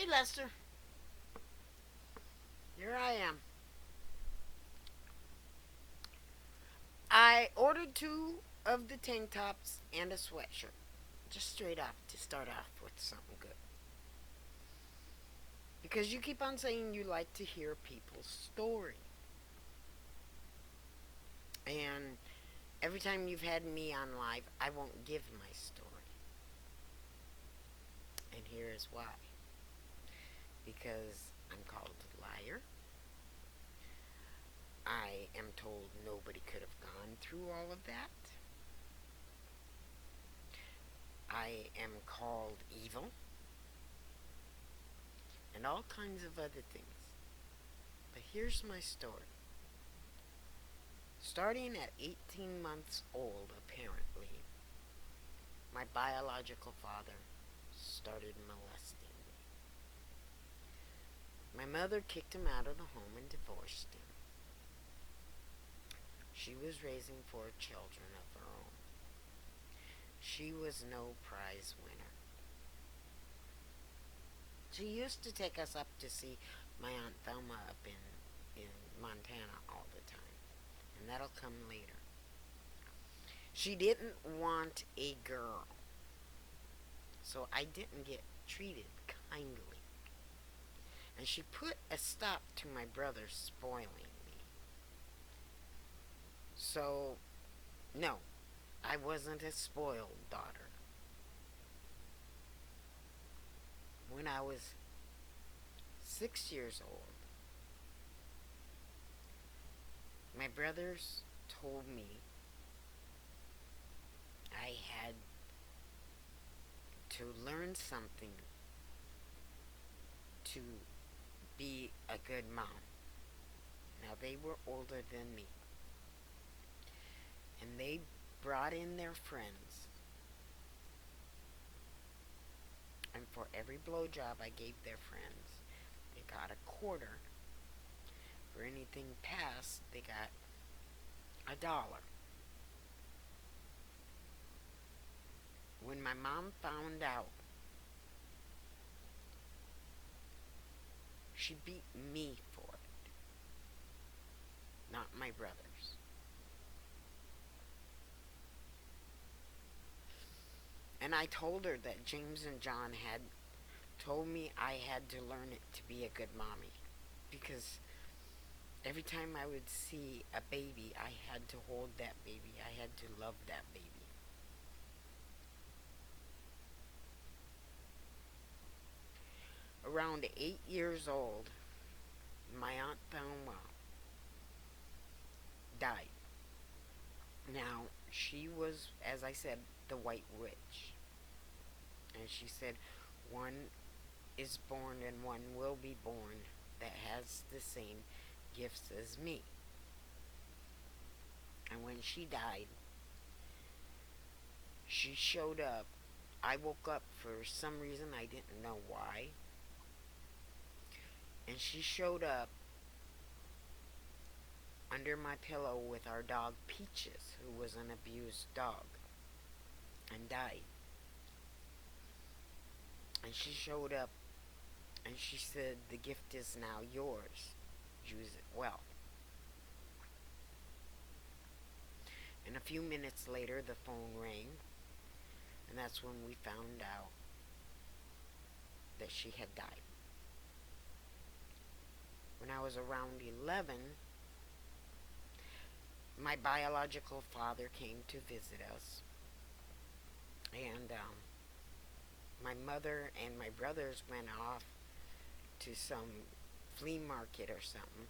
Hey, Lester. Here I am. I ordered two of the tank tops and a sweatshirt. Just straight up to start off with something good. Because you keep on saying you like to hear people's story. And every time you've had me on live, I won't give my story. And here is why. Because I'm called a liar. I am told nobody could have gone through all of that. I am called evil. And all kinds of other things. But here's my story. Starting at 18 months old, apparently, my biological father started molesting me. My mother kicked him out of the home and divorced him. She was raising 4 children of her own. She was no prize winner. She used to take us up to see my Aunt Thelma up in Montana all the time. And that'll come later. She didn't want a girl. So I didn't get treated kindly. And she put a stop to my brother spoiling me. So, no, I wasn't a spoiled daughter. When I was 6 years old, my brothers told me I had to learn something to be a good mom. Now, they were older than me. And they brought in their friends. And for every blowjob I gave their friends, they got $0.25. For anything past, they got $1. When my mom found out, she beat me for it, not my brothers. And I told her that James and John had told me I had to learn it to be a good mommy. Because every time I would see a baby, I had to hold that baby. I had to love that baby. Around 8 years old, my Aunt Thelma died. Now, she was, as I said, the White Witch. And she said, one is born and one will be born that has the same gifts as me. And when she died, she showed up. I woke up for some reason, I didn't know why. And she showed up under my pillow with our dog Peaches, who was an abused dog, and died. And she showed up and she said, the gift is now yours. Use it well. And a few minutes later, the phone rang, and that's when we found out that she had died. When I was around 11, my biological father came to visit us, and my mother and my brothers went off to some flea market or something,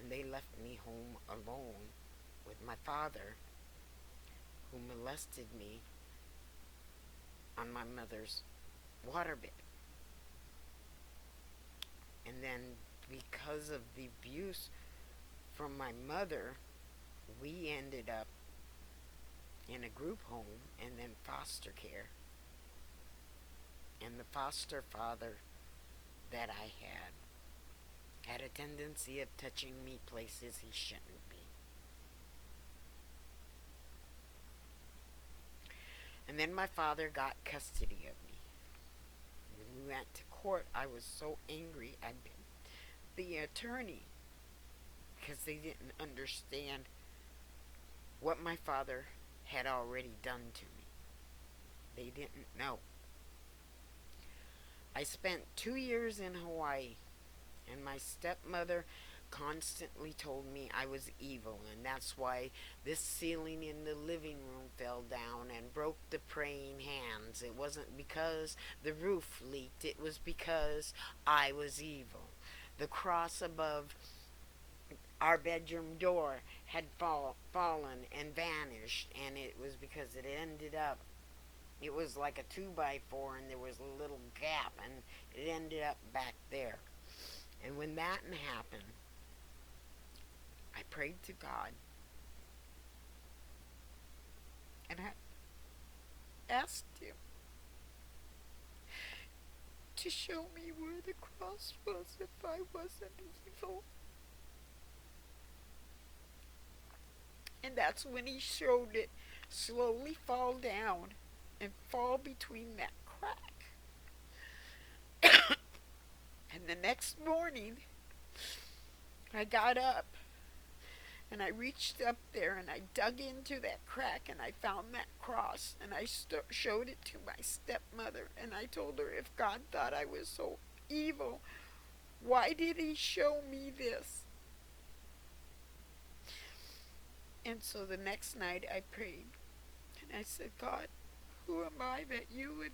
and they left me home alone with my father, who molested me on my mother's waterbed. And then, because of the abuse from my mother, we ended up in a group home and then foster care. And the foster father that I had a tendency of touching me places he shouldn't be. And then my father got custody of me. We went to court, I was so angry at the attorney because they didn't understand what my father had already done to me. They didn't know. I spent 2 years in Hawaii, and my stepmother constantly told me I was evil, and that's why this ceiling in the living room fell down and broke the praying hands. It wasn't because the roof leaked, it was because I was evil. The cross above our bedroom door had fallen and vanished, and it was because it was like a 2 by 4, and there was a little gap, and it ended up back there. And when that happened, I prayed to God, and I asked Him to show me where the cross was if I wasn't evil. And that's when He showed it slowly fall down and fall between that crack. And the next morning, I got up and I reached up there and I dug into that crack and I found that cross, and I showed it to my stepmother, and I told her, if God thought I was so evil, why did He show me this? And so the next night I prayed and I said, God, who am I that You would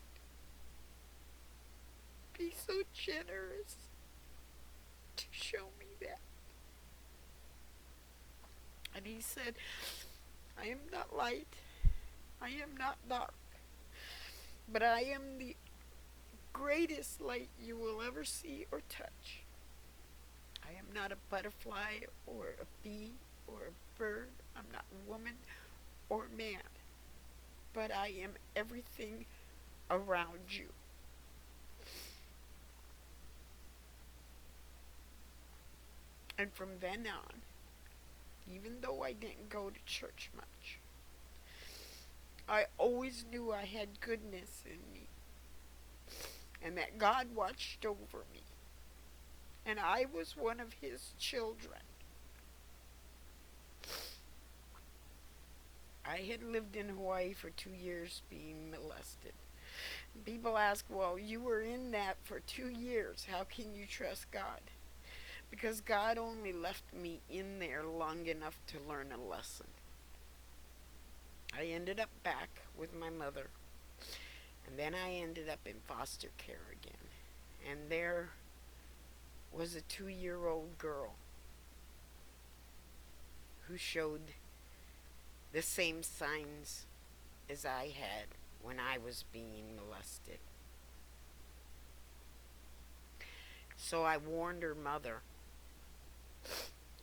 be so generous to show me that? And He said, I am not light, I am not dark, but I am the greatest light you will ever see or touch. I am not a butterfly or a bee or a bird. I'm not a woman or man, but I am everything around you. And from then on, even though I didn't go to church much, I always knew I had goodness in me, and that God watched over me, and I was one of His children. I had lived in Hawaii for 2 years being molested. People ask, well, you were in that for 2 years. How can you trust God? Because God only left me in there long enough to learn a lesson. I ended up back with my mother, and then I ended up in foster care again. And there was a 2-year-old girl who showed the same signs as I had when I was being molested. So I warned her mother,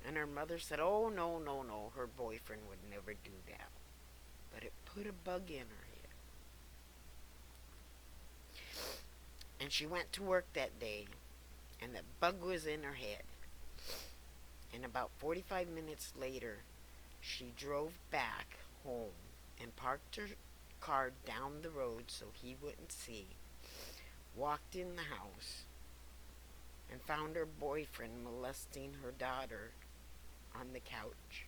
and her mother said, oh, no, no, no, her boyfriend would never do that. But it put a bug in her head. And she went to work that day, and the bug was in her head. And about 45 minutes later, she drove back home and parked her car down the road so he wouldn't see, walked in the house, and found her boyfriend molesting her daughter on the couch.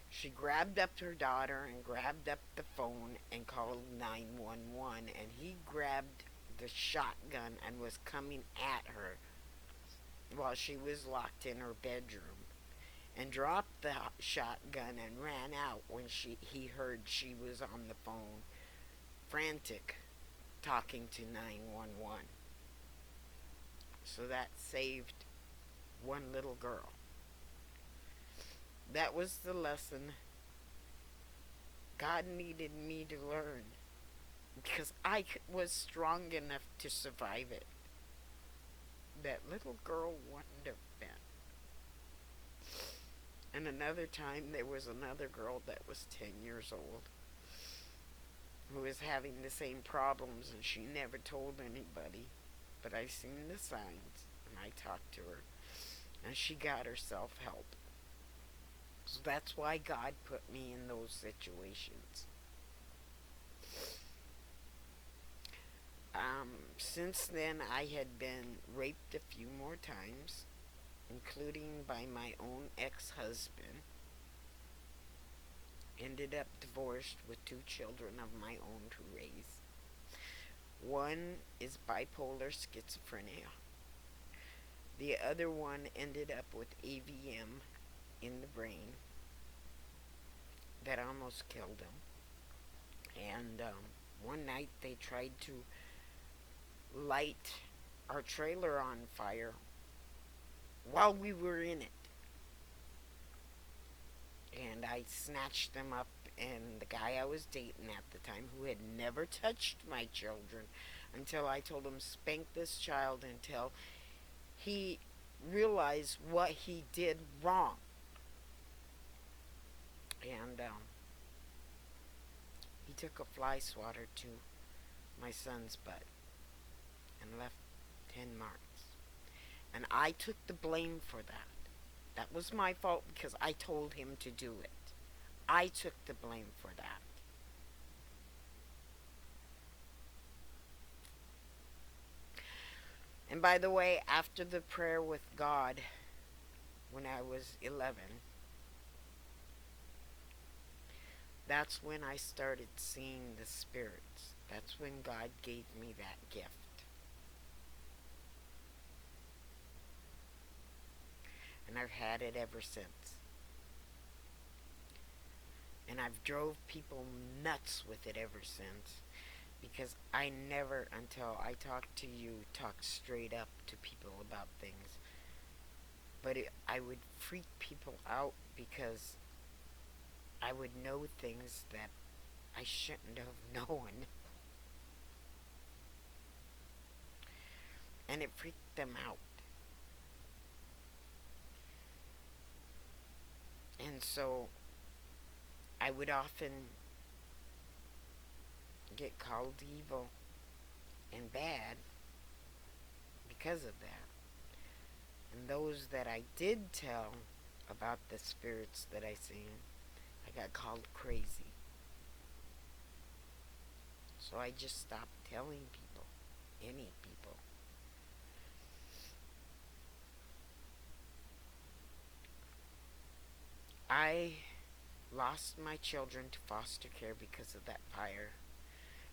She grabbed up her daughter and grabbed up the phone and called 911, and he grabbed the shotgun and was coming at her while she was locked in her bedroom, and dropped the shotgun and ran out when he heard she was on the phone, frantic, talking to 911. So that saved one little girl. That was the lesson God needed me to learn, because I was strong enough to survive it. That little girl wouldn't have been. And another time there was another girl that was 10 years old who was having the same problems, and she never told anybody. But I seen the signs, and I talked to her, and she got herself help. So that's why God put me in those situations. Since then, I had been raped a few more times, including by my own ex husband. Ended up divorced with two children of my own to raise. One is bipolar schizophrenia. The other one ended up with AVM in the brain that almost killed him. And one night they tried to light our trailer on fire while we were in it. And I snatched them up, and the guy I was dating at the time, who had never touched my children until I told him, spank this child until he realized what he did wrong. And he took a fly swatter to my son's butt and left 10 marks. And I took the blame for that. That was my fault because I told him to do it. I took the blame for that. And by the way, after the prayer with God, when I was 11, that's when I started seeing the spirits. That's when God gave me that gift. And I've had it ever since. And I've drove people nuts with it ever since. Because I never, until I talked to you, talked straight up to people about things. But I would freak people out because I would know things that I shouldn't have known. And it freaked them out. And so I would often get called evil and bad because of that. And those that I did tell about the spirits that I seen, I got called crazy. So I just stopped telling people, any people. I lost my children to foster care because of that fire.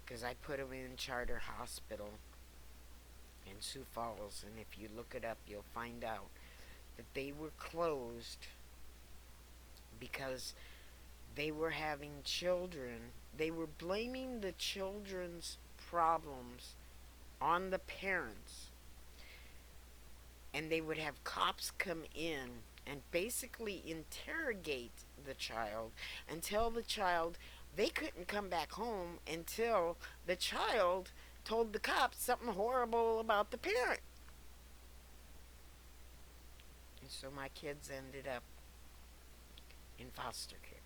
Because I put them in charter hospital in Sioux Falls. And if you look it up, you'll find out that they were closed because they were having children. They were blaming the children's problems on the parents. And they would have cops come in and basically interrogate the child and tell the child they couldn't come back home until the child told the cops something horrible about the parent. And so my kids ended up in foster care.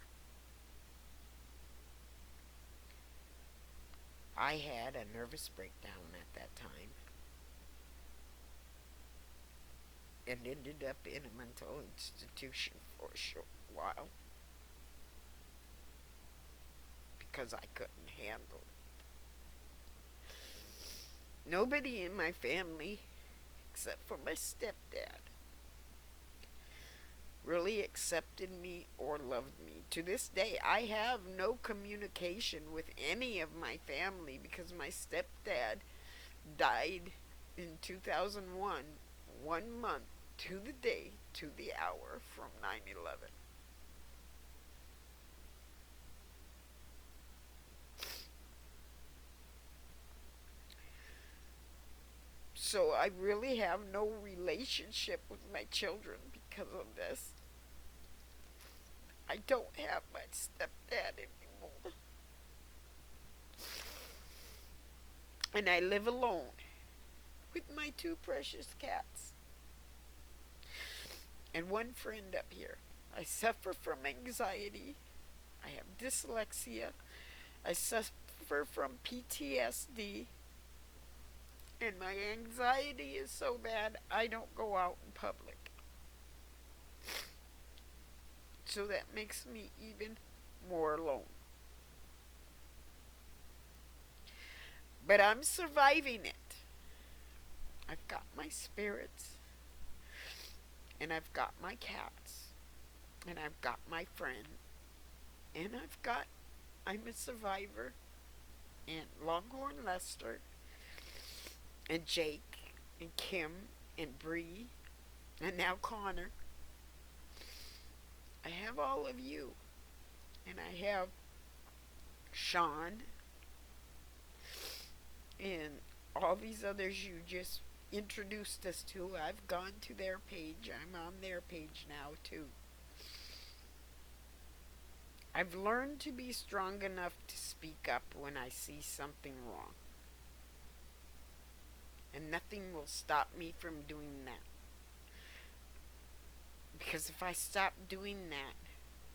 I had a nervous breakdown at that time and ended up in a mental institution for a short while because I couldn't handle it. Nobody in my family, except for my stepdad, really accepted me or loved me. To this day, I have no communication with any of my family because my stepdad died in 2001, 1 month to the day, to the hour from 9/11. So I really have no relationship with my children because of this. I don't have my stepdad anymore. And I live alone with my two precious cats and one friend up here. I suffer from anxiety. I have dyslexia. I suffer from PTSD. And my anxiety is so bad I don't go out in public. So that makes me even more alone. But I'm surviving it. I've got my spirits, and I've got my cats, and I've got my friend, and I'm a survivor, and Longhorn Lester, and Jake, and Kim, and Bree, and now Connor. I have all of you, and I have Sean, and all these others you just introduced us to. I've gone to their page. I'm on their page now, too. I've learned to be strong enough to speak up when I see something wrong. And nothing will stop me from doing that. Because if I stop doing that,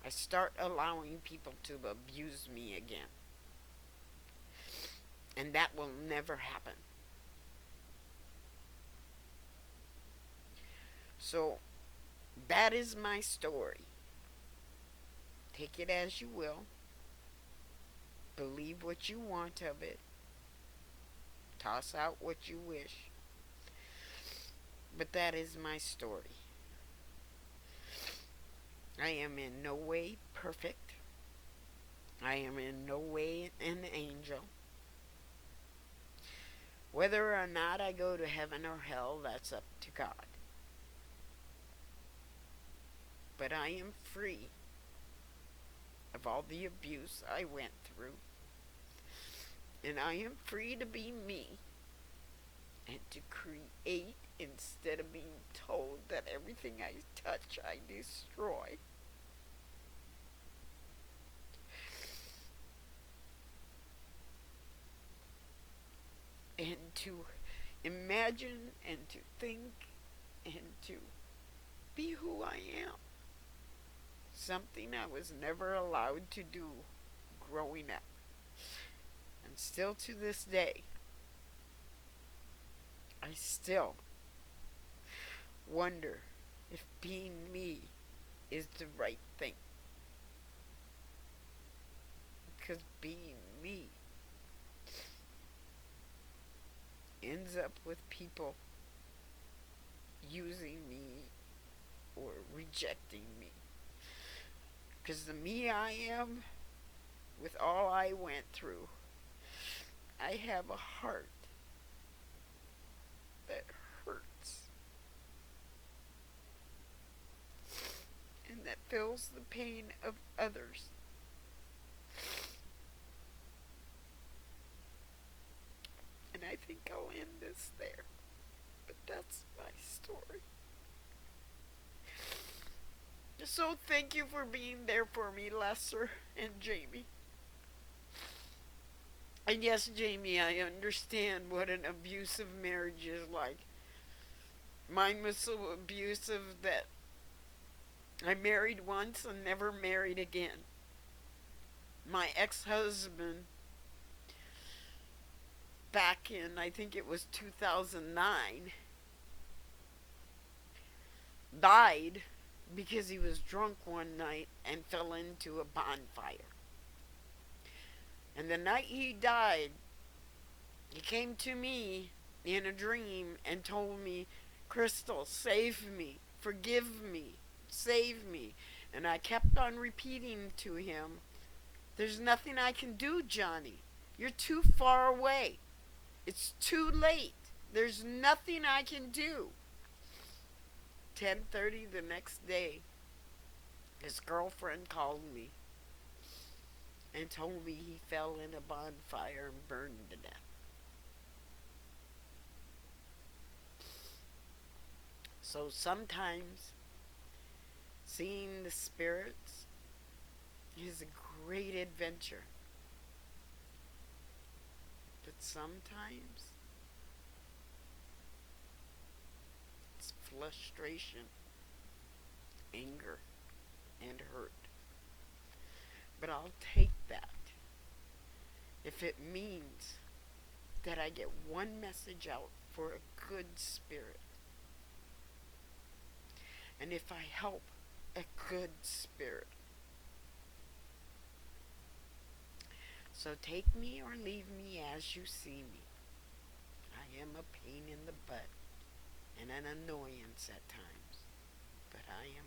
I start allowing people to abuse me again. And that will never happen. So, that is my story. Take it as you will. Believe what you want of it. Toss out what you wish. But that is my story. I am in no way perfect. I am in no way an angel. Whether or not I go to heaven or hell, that's up to God. But I am free of all the abuse I went through. And I am free to be me and to create instead of being told that everything I touch I destroy. And to imagine and to think and to be who I am. Something I was never allowed to do growing up. And still to this day, I still wonder if being me is the right thing. Because being me ends up with people using me or rejecting me. Because the me I am, with all I went through, I have a heart that hurts and that feels the pain of others. And I think I'll end this there. But that's my story. So thank you for being there for me, Lester and Jamie. And yes, Jamie, I understand what an abusive marriage is like. Mine was so abusive that I married once and never married again. My ex-husband, back in, I think it was 2009, died because he was drunk one night and fell into a bonfire. And the night he died, he came to me in a dream and told me, Crystal, save me, forgive me, save me. And I kept on repeating to him, there's nothing I can do, Johnny. You're too far away. It's too late. There's nothing I can do. 10:30 the next day, his girlfriend called me and told me he fell in a bonfire and burned to death. So sometimes seeing the spirits is a great adventure. But sometimes it's frustration, anger, and hurt. But I'll take that if it means that I get one message out for a good spirit. And if I help a good spirit. So take me or leave me as you see me. I am a pain in the butt and an annoyance at times. But I am